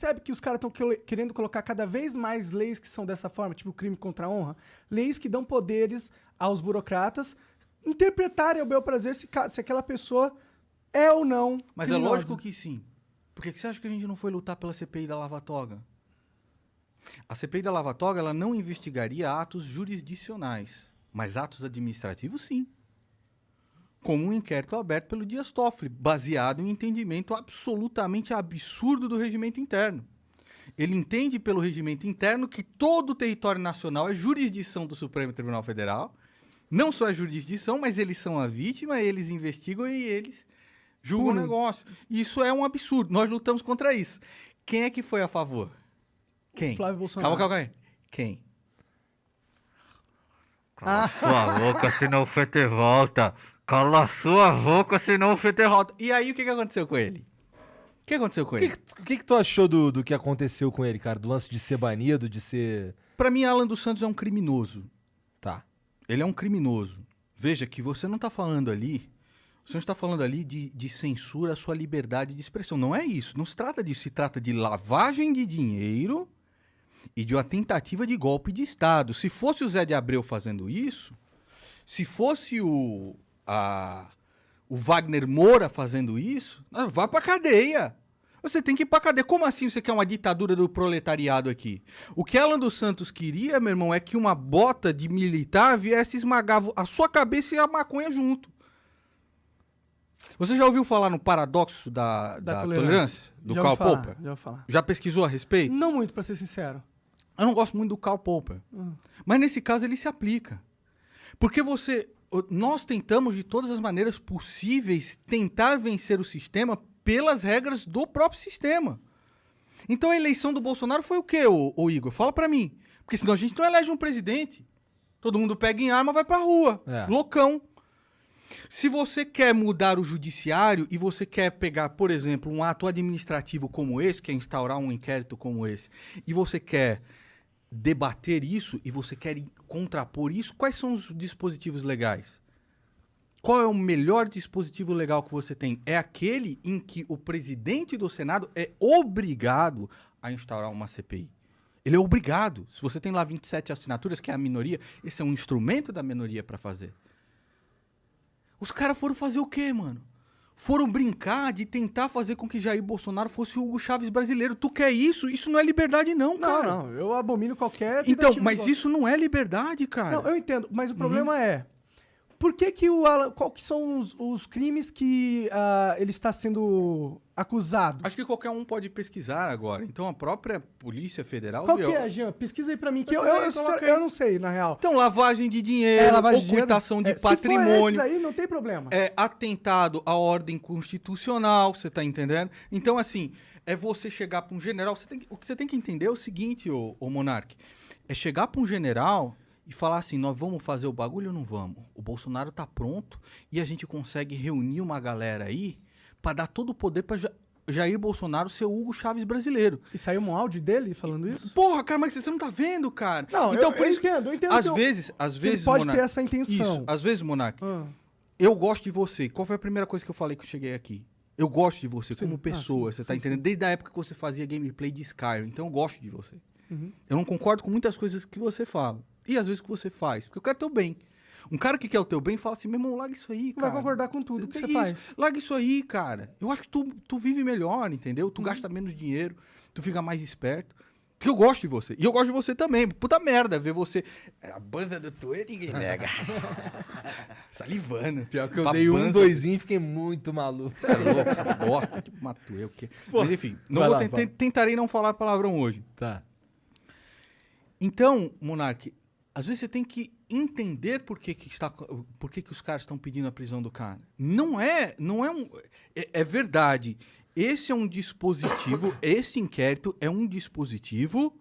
percebe que os caras estão querendo colocar cada vez mais leis que são dessa forma, tipo crime contra a honra, leis que dão poderes aos burocratas interpretarem ao bel prazer se aquela pessoa é ou não Mas criminosa. é lógico que sim. Por que você acha que a gente não foi lutar pela CPI da Lava Toga? A CPI da Lava Toga, ela não investigaria atos jurisdicionais, mas atos administrativos, sim. Como um inquérito aberto pelo Dias Toffoli, baseado em um entendimento absolutamente absurdo do regimento interno. Ele entende pelo regimento interno que todo o território nacional é jurisdição do Supremo Tribunal Federal. Não só é jurisdição, mas eles são a vítima, eles investigam e eles julgam o negócio. Isso é um absurdo. Nós lutamos contra isso. Quem é que foi a favor? Quem? Flávio Bolsonaro. Calma. Quem? Cala sua boca, senão o Fetter volta. Cala sua boca, senão o Fetter volta. E aí, o que aconteceu com ele? O que aconteceu com ele? O que tu achou do que aconteceu com ele, cara? Do lance de ser banido, de ser... Pra mim, Alan dos Santos é um criminoso. Tá. Ele é um criminoso. Veja que você não está falando ali... Você não está falando ali de censura à sua liberdade de expressão. Não é isso. Não se trata disso. Se trata de lavagem de dinheiro e de uma tentativa de golpe de Estado. Se fosse o Zé de Abreu fazendo isso, se fosse o Wagner Moura fazendo isso, vai pra cadeia. Você tem que ir pra cadeia. Como assim você quer uma ditadura do proletariado aqui? O que Alan dos Santos queria, meu irmão, é que uma bota de militar viesse esmagar a sua cabeça e a maconha junto. Você já ouviu falar no paradoxo da tolerância? Do Karl Popper? Já ouvi falar. Já pesquisou a respeito? Não muito, pra ser sincero. Eu não gosto muito do Karl Popper. Mas nesse caso ele se aplica. Porque nós tentamos de todas as maneiras possíveis tentar vencer o sistema pelas regras do próprio sistema. Então a eleição do Bolsonaro foi o quê, ô Igor? Fala pra mim. Porque senão a gente não elege um presidente. Todo mundo pega em arma e vai pra rua. Loucão. Se você quer mudar o judiciário e você quer pegar, por exemplo, um ato administrativo como esse, que é instaurar um inquérito como esse, e você quer debater isso e você quer contrapor isso, quais são os dispositivos legais? Qual é o melhor dispositivo legal que você tem? É aquele em que o presidente do Senado é obrigado a instaurar uma CPI. Ele é obrigado. Se você tem lá 27 assinaturas, que é a minoria, esse é um instrumento da minoria para fazer. Os caras foram fazer o quê, mano? Foram brincar de tentar fazer com que Jair Bolsonaro fosse o Hugo Chávez brasileiro. Tu quer isso? Isso não é liberdade não, cara. Não, eu abomino qualquer... Então, mas isso não é liberdade, cara. Não, eu entendo, mas o problema é... Por que qual que são os crimes que ele está sendo acusado? Acho que qualquer um pode pesquisar agora. Então a própria Polícia Federal... Qual que é, Jean? Pesquisa aí pra mim, que eu não sei, na real. Então, lavagem de dinheiro, ocultação de patrimônio... Se for esses aí, não tem problema. Atentado à ordem constitucional, você tá entendendo? Então, assim, é você chegar pra um general... o que você tem que entender é o seguinte, ô Monark. É chegar pra um general... e falar assim, nós vamos fazer o bagulho ou não vamos? O Bolsonaro tá pronto e a gente consegue reunir uma galera aí pra dar todo o poder pra Jair Bolsonaro ser o Hugo Chávez brasileiro. E saiu um áudio dele falando isso? Porra, cara, mas você não tá vendo, cara? Não, então, eu entendo. Às vezes, ele pode Monark, ter essa intenção. Isso, às vezes, Monark, eu gosto de você. Qual foi a primeira coisa que eu falei que eu cheguei aqui? Eu gosto de você como pessoa, você tá entendendo? Desde a época que você fazia gameplay de Skyrim, então eu gosto de você. Eu não concordo com muitas coisas que você fala. E às vezes que você faz, porque eu quero teu bem. Um cara que quer o teu bem fala assim, meu irmão, larga isso aí, cara. Vai concordar com tudo que você faz. Larga isso aí, cara. Eu acho que tu vive melhor, entendeu? Tu gasta menos dinheiro, tu fica mais esperto. Porque eu gosto de você. E eu gosto de você também. Puta merda ver você... A banda do Tuê ninguém nega. Salivando. Pior que eu dei um, doisinho e fiquei muito maluco. Você é louco, você gosta. Tipo, Matuê, o quê? Mas enfim, tentarei não falar palavrão hoje. Tá. Então, Monark, às vezes você tem que entender por que os caras estão pedindo a prisão do cara. É verdade. Esse é um dispositivo, esse inquérito é um dispositivo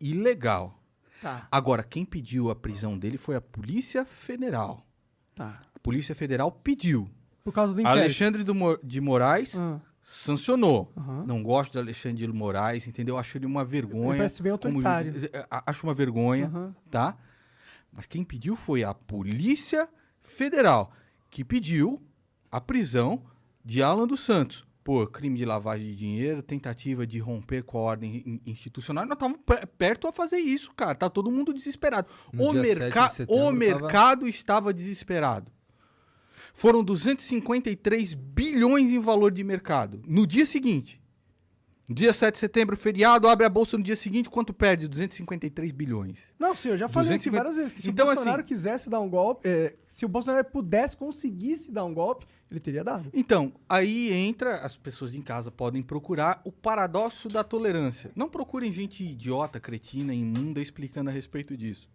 ilegal. Tá. Agora, quem pediu a prisão dele foi a Polícia Federal. Tá. A Polícia Federal pediu. Por causa do inquérito. Alexandre de Moraes sancionou. Não gosto de Alexandre de Moraes, entendeu? Acho ele uma vergonha. Ele parece bem autoritário. Acho uma vergonha, tá? Mas quem pediu foi a Polícia Federal, que pediu a prisão de Alan dos Santos. por crime de lavagem de dinheiro, tentativa de romper com a ordem institucional. Nós estávamos perto a fazer isso, cara. Tá todo mundo desesperado. No O, dia 7 de setembro o mercado estava desesperado. Foram 253 bilhões em valor de mercado. No dia seguinte, dia 7 de setembro, feriado, abre a bolsa no dia seguinte, quanto perde? 253 bilhões. Não, sim, eu já falei aqui 250. várias vezes que se Então, o Bolsonaro assim- quisesse dar um golpe, se o Bolsonaro pudesse, conseguisse dar um golpe, ele teria dado. Então, aí entra, as pessoas de em casa podem procurar o paradoxo da tolerância. Não procurem gente idiota, cretina, imunda explicando a respeito disso.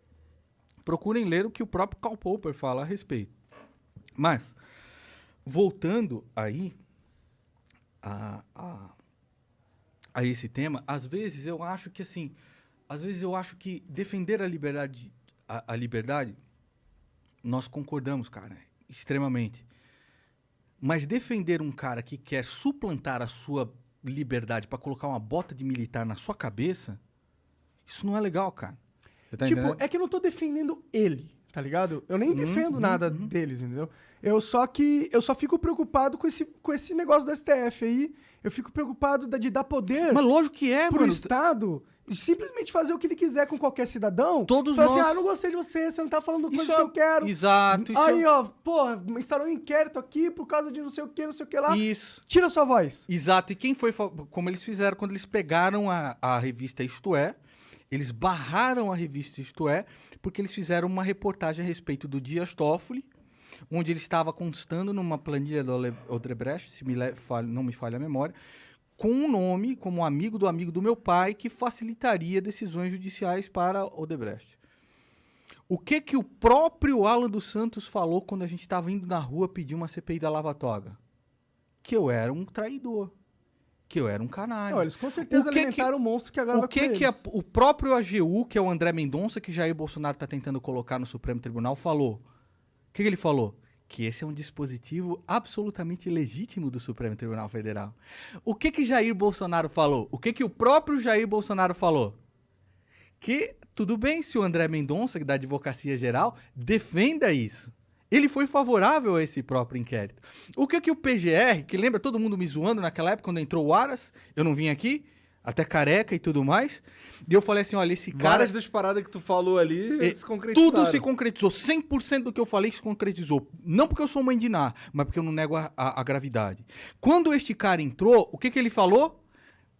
Procurem ler o que o próprio Karl Popper fala a respeito. Mas, voltando aí a esse tema, às vezes eu acho que assim, defender a liberdade, nós concordamos, cara, extremamente. Mas defender um cara que quer suplantar a sua liberdade para colocar uma bota de militar na sua cabeça, isso não é legal, cara. Você tá Tipo, entendendo? é que eu não tô defendendo ele, tá ligado? Eu nem defendo nada deles, entendeu? Eu só fico preocupado com esse negócio do STF aí. Eu fico preocupado de dar poder Mas lógico que é, pro mano. Estado e simplesmente fazer o que ele quiser com qualquer cidadão. Todos Falar nós- assim, não gostei de você não tá falando coisa Isso que eu quero. Exato. Isso Aí, ó, porra, instaurou um inquérito aqui por causa de não sei o que lá. Isso. Tira sua voz. Exato. E quem foi... Como eles fizeram quando eles pegaram a revista Isto É, eles barraram a revista Isto É, porque eles fizeram uma reportagem a respeito do Dias Toffoli, onde ele estava constando numa planilha do Odebrecht, se não me falha a memória, com um nome, como amigo do meu pai, que facilitaria decisões judiciais para Odebrecht. O que o próprio Alan dos Santos falou quando a gente estava indo na rua pedir uma CPI da Lava Toga? Que eu era um traidor. Que eu era um canalha. Não, eles com certeza O que alimentaram o monstro que agora vai comer eles. o próprio AGU, que é o André Mendonça, que Jair Bolsonaro está tentando colocar no Supremo Tribunal, falou? O que ele falou? Que esse é um dispositivo absolutamente legítimo do Supremo Tribunal Federal. O que Jair Bolsonaro falou? O que o próprio Jair Bolsonaro falou? Que tudo bem se o André Mendonça, da Advocacia Geral, defenda isso. Ele foi favorável a esse próprio inquérito. O que o PGR, que lembra todo mundo me zoando naquela época, quando entrou o Aras, eu não vim aqui, até careca e tudo mais, e eu falei assim, olha, esse cara... Várias das paradas que tu falou ali se concretizaram. Tudo se concretizou, 100% do que eu falei se concretizou. Não porque eu sou mãe de Ná, mas porque eu não nego a gravidade. Quando este cara entrou, o que ele falou?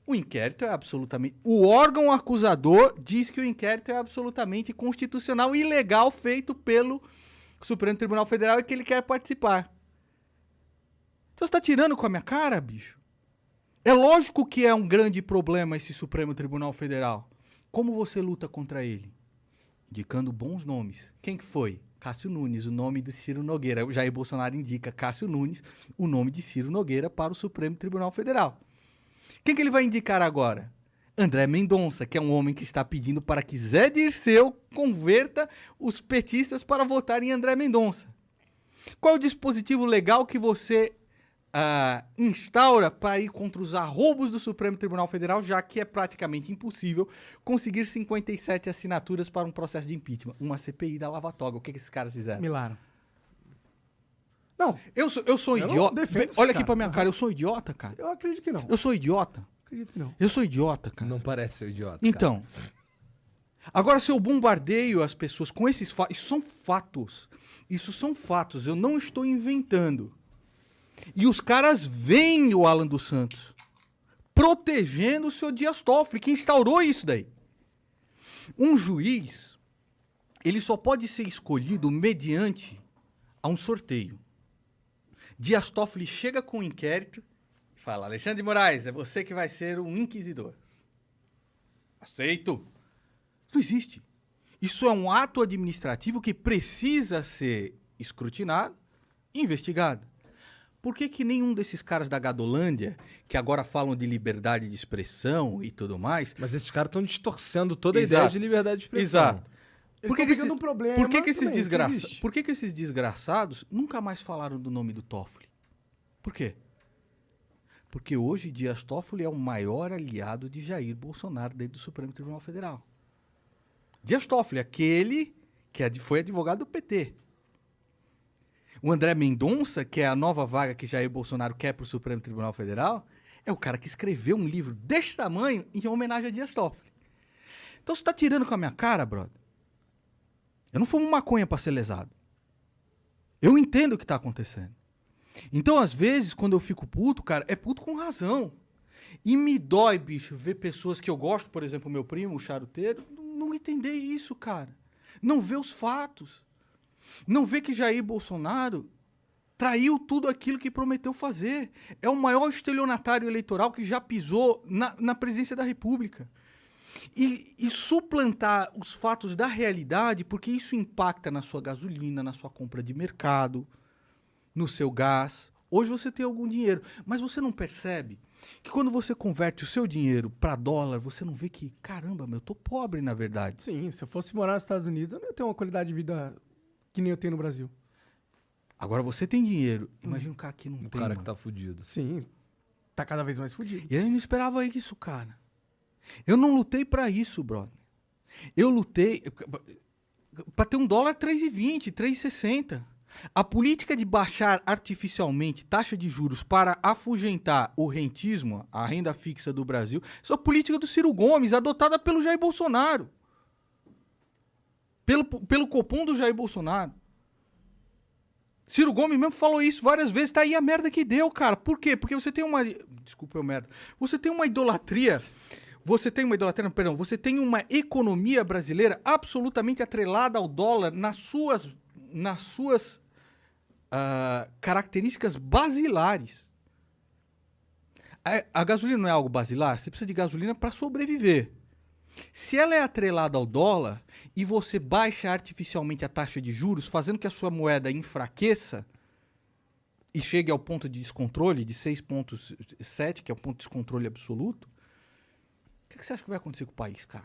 O inquérito é absolutamente... O órgão acusador diz que o inquérito é absolutamente constitucional e ilegal, feito pelo Supremo Tribunal Federal e que ele quer participar. Então você tá tirando com a minha cara, bicho? É lógico que é um grande problema esse Supremo Tribunal Federal. Como você luta contra ele? Indicando bons nomes. Quem que foi? Cássio Nunes, o nome do Ciro Nogueira. O Jair Bolsonaro indica Cássio Nunes, o nome de Ciro Nogueira para o Supremo Tribunal Federal. Quem que ele vai indicar agora? André Mendonça, que é um homem que está pedindo para que Zé Dirceu converta os petistas para votar em André Mendonça. Qual é o dispositivo legal que você instaura para ir contra os arroubos do Supremo Tribunal Federal, já que é praticamente impossível conseguir 57 assinaturas para um processo de impeachment? Uma CPI da Lava Toga. O que esses caras fizeram? Milaram. Não, Eu sou Eu não idiota. defendo esse Olha aqui cara. pra minha cara, eu sou idiota, cara. eu acredito que não. Eu sou idiota. Acredito que não. Eu sou idiota, cara. Não parece ser idiota. Então, agora se eu bombardeio as pessoas com esses fatos, isso são fatos. Isso são fatos, eu não estou inventando. E os caras veem o Alan dos Santos protegendo o seu Dias Toffoli, que instaurou isso daí. Um juiz, ele só pode ser escolhido mediante a um sorteio. Dias Toffoli chega com o inquérito e fala: Alexandre de Moraes, é você que vai ser um inquisidor. Aceito. Não existe. Isso é um ato administrativo que precisa ser escrutinado e investigado. Por que nenhum desses caras da Gadolândia, que agora falam de liberdade de expressão e tudo mais... Mas esses caras estão distorcendo toda a Exato. ideia de liberdade de expressão. Exato. Eles tão pegando um problema por que também, existe. Por que esses desgraçados nunca mais falaram do nome do Toffoli? Por quê? Porque hoje Dias Toffoli é o maior aliado de Jair Bolsonaro dentro do Supremo Tribunal Federal. Dias Toffoli, aquele que foi advogado do PT. O André Mendonça, que é a nova vaga que Jair Bolsonaro quer para o Supremo Tribunal Federal, é o cara que escreveu um livro desse tamanho em homenagem a Dias Toffoli. Então você tá tirando com a minha cara, brother? Eu não fumo maconha para ser lesado. Eu entendo o que tá acontecendo. Então, às vezes, quando eu fico puto, cara, é puto com razão. E me dói, bicho, ver pessoas que eu gosto, por exemplo, meu primo, o charuteiro, não entender isso, cara. Não ver os fatos. Não ver que Jair Bolsonaro traiu tudo aquilo que prometeu fazer. É o maior estelionatário eleitoral que já pisou na presidência da República. E suplantar os fatos da realidade, porque isso impacta na sua gasolina, na sua compra de mercado, no seu gás. Hoje você tem algum dinheiro, mas você não percebe que quando você converte o seu dinheiro para dólar, você não vê que, caramba, eu tô pobre na verdade. Sim, se eu fosse morar nos Estados Unidos, eu não ia ter uma qualidade de vida que nem eu tenho no Brasil. Agora você tem dinheiro, imagina o cara que não tem. O cara mano. que tá fudido. Sim, tá cada vez mais fudido. E eu não esperava isso, cara. Eu não lutei para isso, brother. Eu lutei para ter um dólar 3,20, 3,60. A política de baixar artificialmente taxa de juros para afugentar o rentismo, a renda fixa do Brasil, isso é a política do Ciro Gomes, adotada pelo Jair Bolsonaro. Pelo Copom do Jair Bolsonaro. Ciro Gomes mesmo falou isso várias vezes, tá aí a merda que deu, cara. Por quê? Porque você tem uma... Desculpa, merda. Você tem uma idolatria... Você tem uma economia brasileira absolutamente atrelada ao dólar nas suas características basilares. A gasolina não é algo basilar? Você precisa de gasolina para sobreviver. Se ela é atrelada ao dólar e você baixa artificialmente a taxa de juros, fazendo que a sua moeda enfraqueça e chegue ao ponto de descontrole de 6,7, que é o ponto de descontrole absoluto, o que você acha que vai acontecer com o país, cara?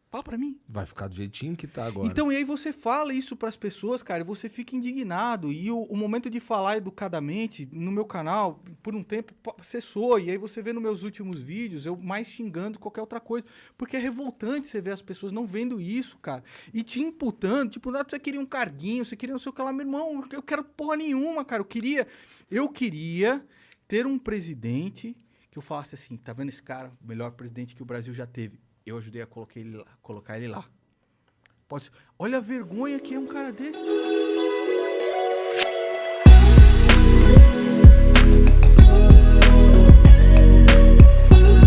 Fala pra mim. Vai ficar do jeitinho que tá agora. Então, e aí você fala isso pras pessoas, cara, e você fica indignado. E o momento de falar educadamente no meu canal, por um tempo, cessou. E aí você vê nos meus últimos vídeos, eu mais xingando qualquer outra coisa. Porque é revoltante você ver as pessoas não vendo isso, cara. E te imputando, tipo, você queria um carguinho, você queria não sei o que lá. Meu irmão, eu quero porra nenhuma, cara. Eu queria ter um presidente que eu falasse assim, tá vendo esse cara? O melhor presidente que o Brasil já teve. Eu ajudei a colocar ele lá. Olha a vergonha que é um cara desse.